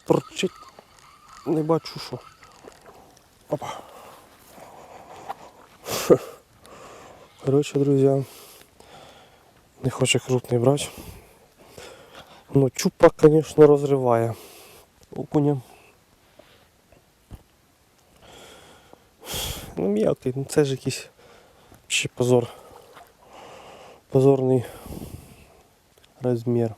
торчить. Не бачу що. Опа. Короче, друзья, не хоче крупний брати. Ну, чупак, конечно, розриває окуня. Ну, м'який, ну це ж якийсь ще позор. Позорний розмір.